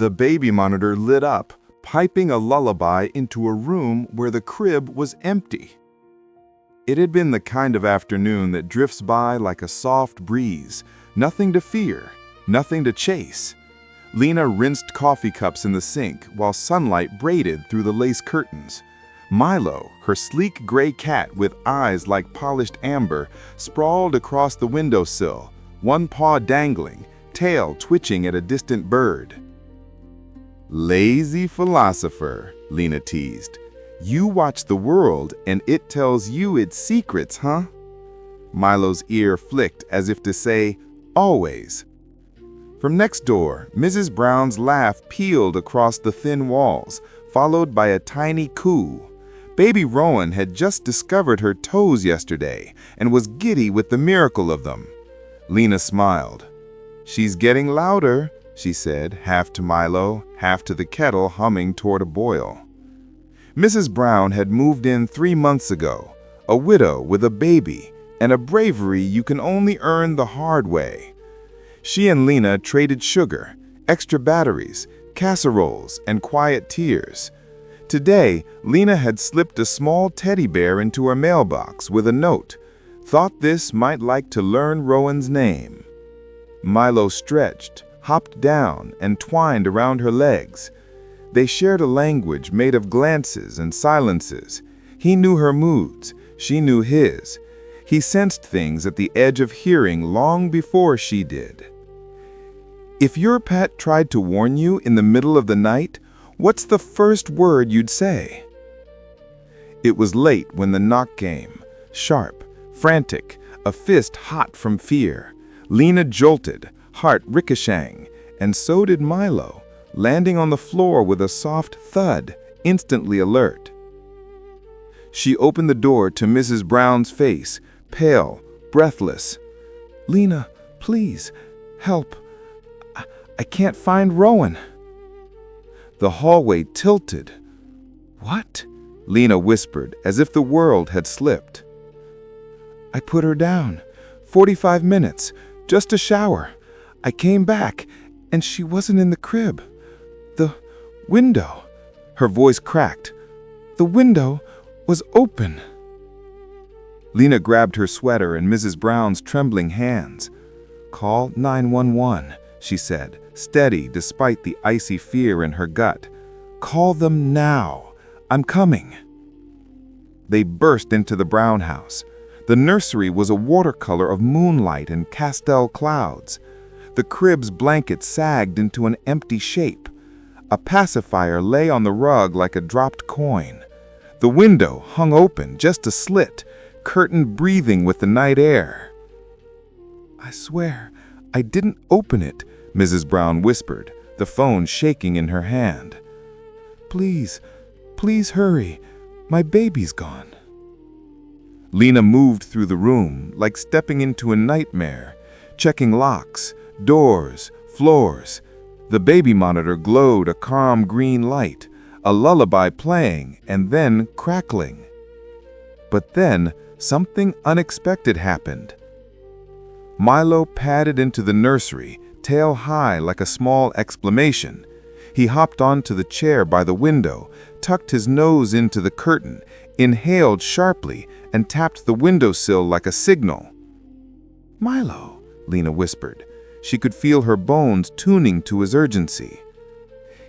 The baby monitor lit up, piping a lullaby into a room where the crib was empty. It had been the kind of afternoon that drifts by like a soft breeze, nothing to fear, nothing to chase. Lena rinsed coffee cups in the sink while sunlight braided through the lace curtains. Milo, her sleek gray cat with eyes like polished amber, sprawled across the windowsill, one paw dangling, tail twitching at a distant bird. "Lazy philosopher," Lena teased. "You watch the world and it tells you its secrets, huh?" Milo's ear flicked as if to say, "Always." From next door, Mrs. Brown's laugh peeled across the thin walls, followed by a tiny coo. Baby Rowan had just discovered her toes yesterday and was giddy with the miracle of them. Lena smiled. "She's getting louder," she said, half to Milo, half to the kettle humming toward a boil. Mrs. Brown had moved in 3 months ago, a widow with a baby and a bravery you can only earn the hard way. She and Lena traded sugar, extra batteries, casseroles, and quiet tears. Today, Lena had slipped a small teddy bear into her mailbox with a note. Thought this might like to learn Rowan's name. Milo stretched, hopped down, and twined around her legs. They shared a language made of glances and silences. He knew her moods, she knew his. He sensed things at the edge of hearing long before she did. If your pet tried to warn you in the middle of the night, what's the first word you'd say? It was late when the knock came, sharp, frantic, a fist hot from fear. Lena jolted, heart ricocheting, and so did Milo, landing on the floor with a soft thud, instantly alert. She opened the door to Mrs. Brown's face, pale, breathless. "Lena, please, help. I can't find Rowan." The hallway tilted. "What?" Lena whispered, as if the world had slipped. "I put her down. 45 minutes. Just a shower. I came back, and she wasn't in the crib. The window," her voice cracked, "the window was open." Lena grabbed her sweater in Mrs. Brown's trembling hands. "Call 911, she said, steady despite the icy fear in her gut. "Call them now. I'm coming." They burst into the Brown house. The nursery was a watercolor of moonlight and pastel clouds. The crib's blanket sagged into an empty shape. A pacifier lay on the rug like a dropped coin. The window hung open, just a slit, curtained breathing with the night air. "I swear, I didn't open it," Mrs. Brown whispered, the phone shaking in her hand. "Please, please hurry. My baby's gone." Lena moved through the room like stepping into a nightmare, checking locks, doors, floors. The baby monitor glowed a calm green light, a lullaby playing and then crackling. But then something unexpected happened. Milo padded into the nursery, tail high like a small exclamation. He hopped onto the chair by the window, tucked his nose into the curtain, inhaled sharply, and tapped the windowsill like a signal. "Milo," Lena whispered. She could feel her bones tuning to his urgency.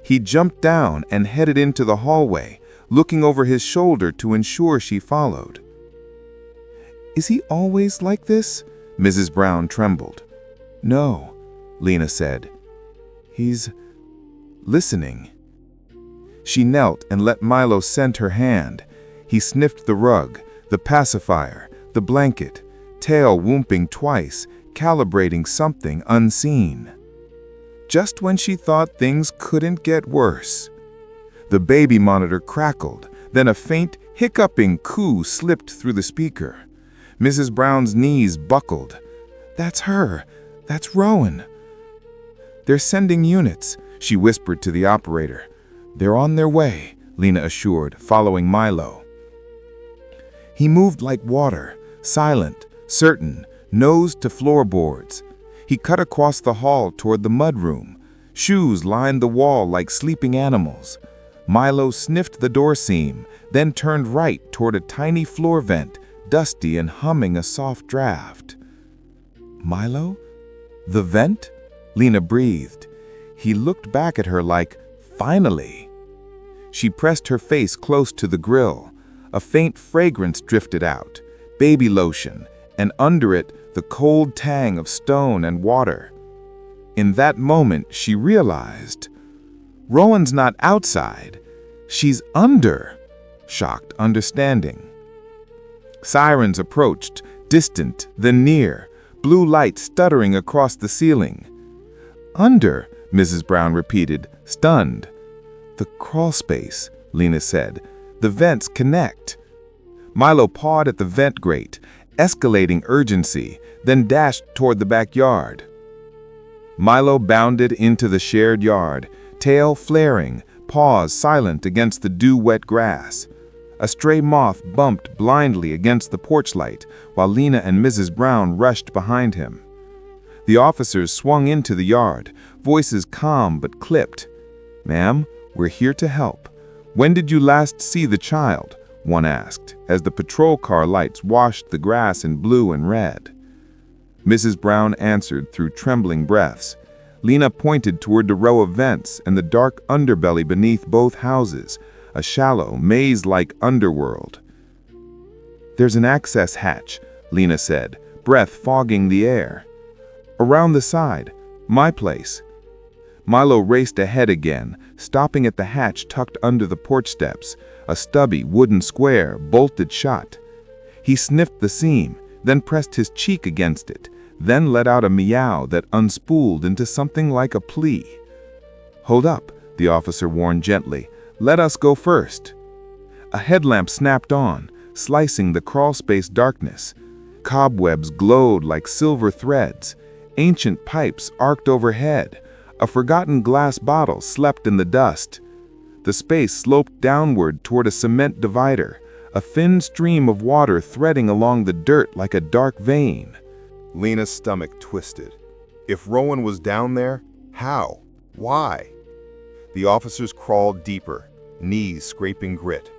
He jumped down and headed into the hallway, looking over his shoulder to ensure she followed. "Is he always like this?" Mrs. Brown trembled. "No," Lena said. "He's listening." She knelt and let Milo scent her hand. He sniffed the rug, the pacifier, the blanket, tail whooping twice, calibrating something unseen. Just when she thought things couldn't get worse. The baby monitor crackled, then a faint, hiccuping coo slipped through the speaker. Mrs. Brown's knees buckled. "That's her. That's Rowan." "They're sending units," she whispered to the operator. "They're on their way," Lena assured, following Milo. He moved like water, silent, certain, nose to floorboards. He cut across the hall toward the mudroom. Shoes lined the wall like sleeping animals. Milo sniffed the door seam, then turned right toward a tiny floor vent, dusty and humming a soft draft. Milo? The vent? Lena breathed. He looked back at her like, finally. She pressed her face close to the grill. A faint fragrance drifted out, baby lotion, and under it the cold tang of stone and water. In that moment, she realized, Rowan's not outside, she's under. Shocked understanding. Sirens approached, distant, then near, blue light stuttering across the ceiling. Under, Mrs. Brown repeated, stunned. The crawl space, Lena said. The vents connect. Milo pawed at the vent grate, escalating urgency, then dashed toward the backyard. Milo bounded into the shared yard, tail flaring, paws silent against the dew-wet grass. A stray moth bumped blindly against the porch light, while Lena and Mrs. Brown rushed behind him. The officers swung into the yard, voices calm but clipped. "Ma'am, we're here to help. When did you last see the child?" one asked, as the patrol car lights washed the grass in blue and red. Mrs. Brown answered through trembling breaths. Lena pointed toward the row of vents and the dark underbelly beneath both houses, a shallow, maze-like underworld. "There's an access hatch," Lena said, breath fogging the air. "Around the side. My place." Milo raced ahead again, stopping at the hatch tucked under the porch steps, a stubby wooden square bolted shut. He sniffed the seam, then pressed his cheek against it, then let out a meow that unspooled into something like a plea. "Hold up," the officer warned gently. "Let us go first." A headlamp snapped on, slicing the crawlspace darkness. Cobwebs glowed like silver threads. Ancient pipes arced overhead. A forgotten glass bottle slept in the dust. The space sloped downward toward a cement divider, a thin stream of water threading along the dirt like a dark vein. Lena's stomach twisted. If Rowan was down there, how? Why? The officers crawled deeper, knees scraping grit.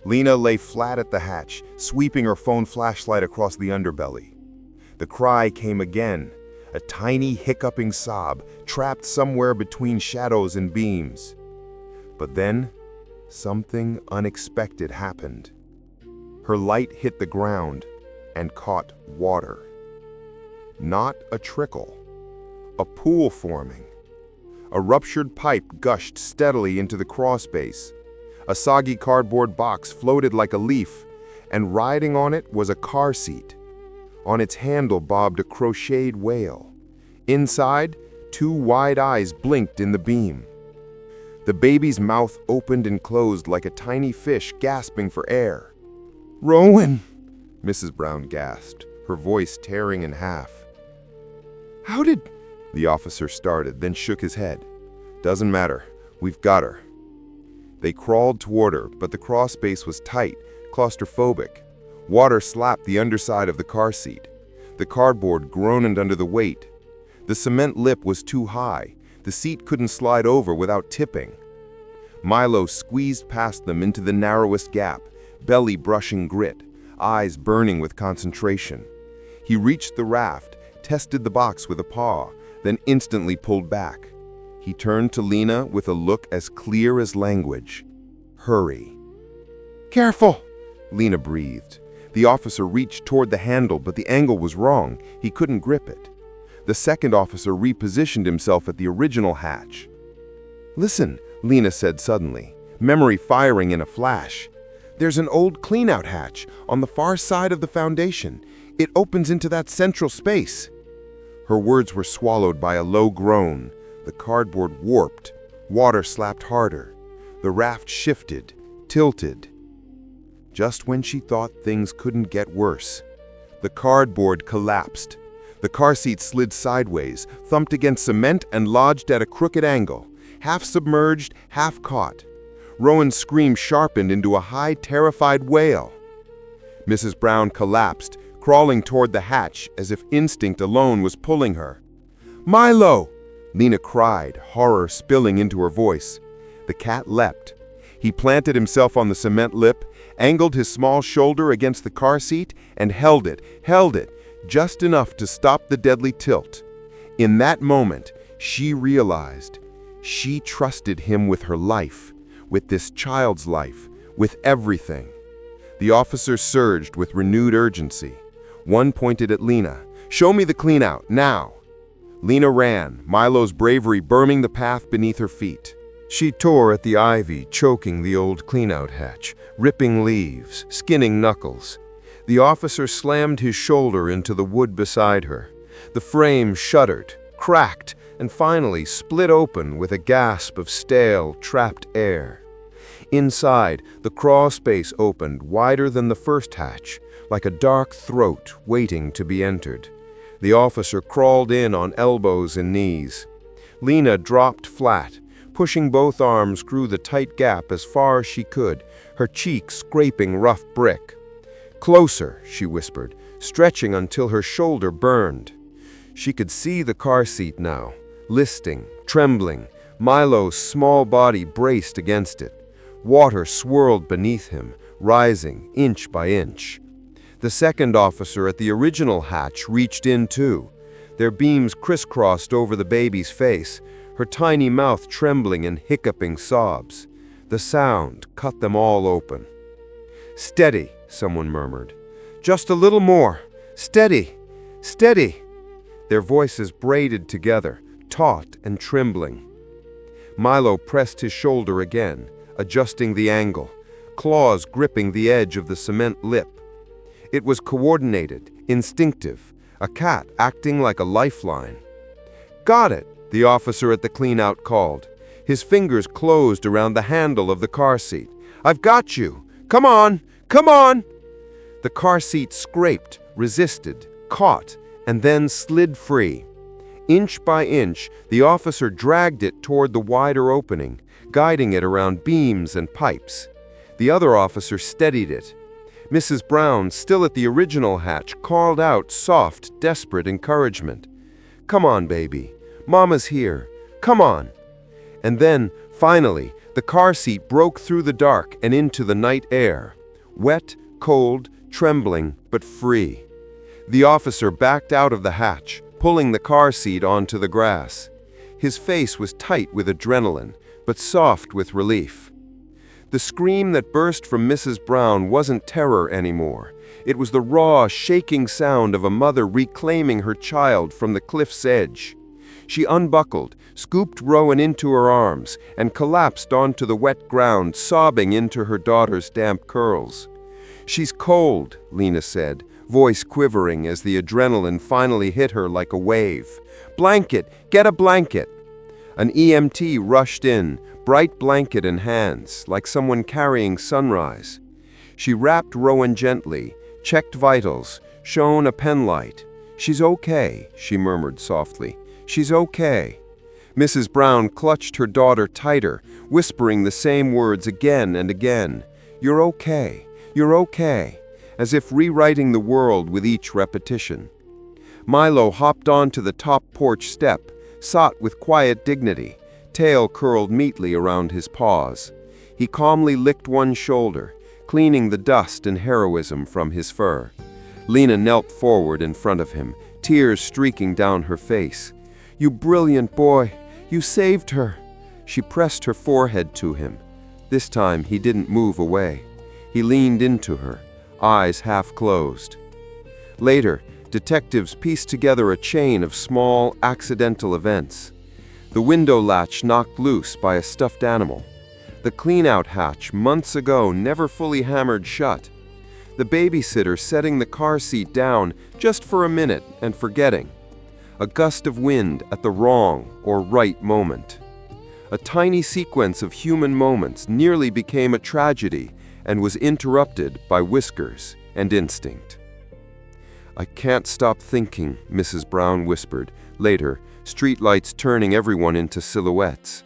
Lena lay flat at the hatch, sweeping her phone flashlight across the underbelly. The cry came again, a tiny hiccuping sob, trapped somewhere between shadows and beams. But then, something unexpected happened. Her light hit the ground and caught water. Not a trickle, a pool forming. A ruptured pipe gushed steadily into the crawlspace. A soggy cardboard box floated like a leaf, and riding on it was a car seat. On its handle bobbed a crocheted whale. Inside, two wide eyes blinked in the beam. The baby's mouth opened and closed like a tiny fish gasping for air. "Rowan!" Mrs. Brown gasped, her voice tearing in half. "How did—" the officer started, then shook his head. "Doesn't matter. We've got her." They crawled toward her, but the crawlspace was tight, claustrophobic. Water slapped the underside of the car seat. The cardboard groaned under the weight. The cement lip was too high. The seat couldn't slide over without tipping. Milo squeezed past them into the narrowest gap, belly brushing grit, eyes burning with concentration. He reached the raft, tested the box with a paw, then instantly pulled back. He turned to Lena with a look as clear as language. "Hurry." "Careful," Lena breathed. The officer reached toward the handle, but the angle was wrong. He couldn't grip it. The second officer repositioned himself at the original hatch. "Listen," Lena said suddenly, memory firing in a flash. "There's an old cleanout hatch on the far side of the foundation. It opens into that central space." Her words were swallowed by a low groan. The cardboard warped. Water slapped harder. The raft shifted, tilted. Just when she thought things couldn't get worse, the cardboard collapsed. The car seat slid sideways, thumped against cement, and lodged at a crooked angle, half submerged, half caught. Rowan's scream sharpened into a high, terrified wail. Mrs. Brown collapsed, crawling toward the hatch as if instinct alone was pulling her. "Milo!" Lena cried, horror spilling into her voice. The cat leapt. He planted himself on the cement lip, angled his small shoulder against the car seat, and held it, just enough to stop the deadly tilt. In that moment, she realized she trusted him with her life, with this child's life, with everything. The officer surged with renewed urgency. One pointed at Lena. "Show me the clean-out, now!" Lena ran, Milo's bravery burning the path beneath her feet. She tore at the ivy, choking the old clean-out hatch, ripping leaves, skinning knuckles. The officer slammed his shoulder into the wood beside her. The frame shuddered, cracked, and finally split open with a gasp of stale, trapped air. Inside, the crawl space opened wider than the first hatch, like a dark throat waiting to be entered. The officer crawled in on elbows and knees. Lena dropped flat, pushing both arms through the tight gap as far as she could, her cheeks scraping rough brick. "Closer," she whispered, stretching until her shoulder burned. She could see the car seat now, listing, trembling, Milo's small body braced against it. Water swirled beneath him, rising inch by inch. The second officer at the original hatch reached in too. Their beams crisscrossed over the baby's face, her tiny mouth trembling in hiccuping sobs. The sound cut them all open. "Steady," someone murmured. "Just a little more. Steady, steady." Their voices braided together, taut and trembling. Milo pressed his shoulder again, adjusting the angle, claws gripping the edge of the cement lip. It was coordinated, instinctive, a cat acting like a lifeline. "Got it," the officer at the clean-out called. His fingers closed around the handle of the car seat. "I've got you. Come on, come on!" The car seat scraped, resisted, caught, and then slid free. Inch by inch, the officer dragged it toward the wider opening, guiding it around beams and pipes. The other officer steadied it. Mrs. Brown, still at the original hatch, called out soft, desperate encouragement. "Come on, baby. Mama's here. Come on." And then, finally, the car seat broke through the dark and into the night air. Wet, cold, trembling, but free. The officer backed out of the hatch, pulling the car seat onto the grass. His face was tight with adrenaline, but soft with relief. The scream that burst from Mrs. Brown wasn't terror anymore. It was the raw, shaking sound of a mother reclaiming her child from the cliff's edge. She unbuckled, scooped Rowan into her arms, and collapsed onto the wet ground, sobbing into her daughter's damp curls. "She's cold," Lena said, voice quivering as the adrenaline finally hit her like a wave. "Blanket! Get a blanket!" An EMT rushed in, bright blanket in hands, like someone carrying sunrise. She wrapped Rowan gently, checked vitals, shone a pen light. "She's okay," she murmured softly. "She's okay." Mrs. Brown clutched her daughter tighter, whispering the same words again and again. "You're okay. You're okay," as if rewriting the world with each repetition. Milo hopped onto the top porch step, sat with quiet dignity, tail curled neatly around his paws. He calmly licked one shoulder, cleaning the dust and heroism from his fur. Lena knelt forward in front of him, tears streaking down her face. "You brilliant boy! You saved her!" She pressed her forehead to him. This time he didn't move away. He leaned into her, eyes half closed. Later, detectives pieced together a chain of small, accidental events. The window latch knocked loose by a stuffed animal. The clean-out hatch months ago never fully hammered shut. The babysitter setting the car seat down just for a minute and forgetting. A gust of wind at the wrong or right moment. A tiny sequence of human moments nearly became a tragedy and was interrupted by whiskers and instinct. "I can't stop thinking," Mrs. Brown whispered, later, streetlights turning everyone into silhouettes.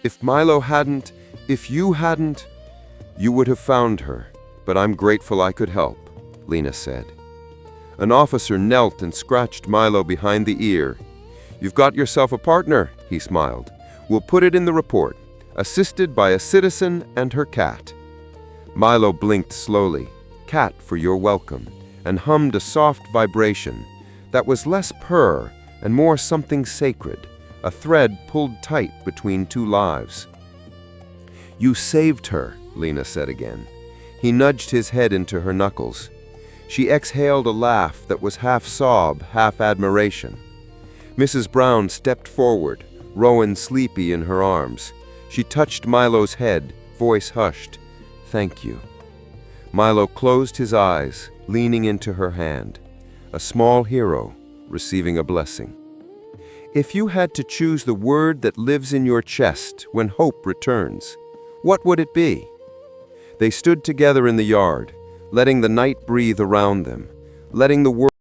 "If Milo hadn't, if you hadn't, you would have found her, but I'm grateful I could help," Lena said. An officer knelt and scratched Milo behind the ear. "You've got yourself a partner," he smiled. "We'll put it in the report. Assisted by a citizen and her cat." Milo blinked slowly, "Cat for your welcome," and hummed a soft vibration that was less purr and more something sacred, a thread pulled tight between two lives. "You saved her," Lena said again. He nudged his head into her knuckles. She exhaled a laugh that was half sob, half admiration. Mrs. Brown stepped forward, Rowan sleepy in her arms. She touched Milo's head, voice hushed. "Thank you." Milo closed his eyes, leaning into her hand. A small hero, receiving a blessing. If you had to choose the word that lives in your chest when hope returns, what would it be? They stood together in the yard, letting the night breathe around them, letting the world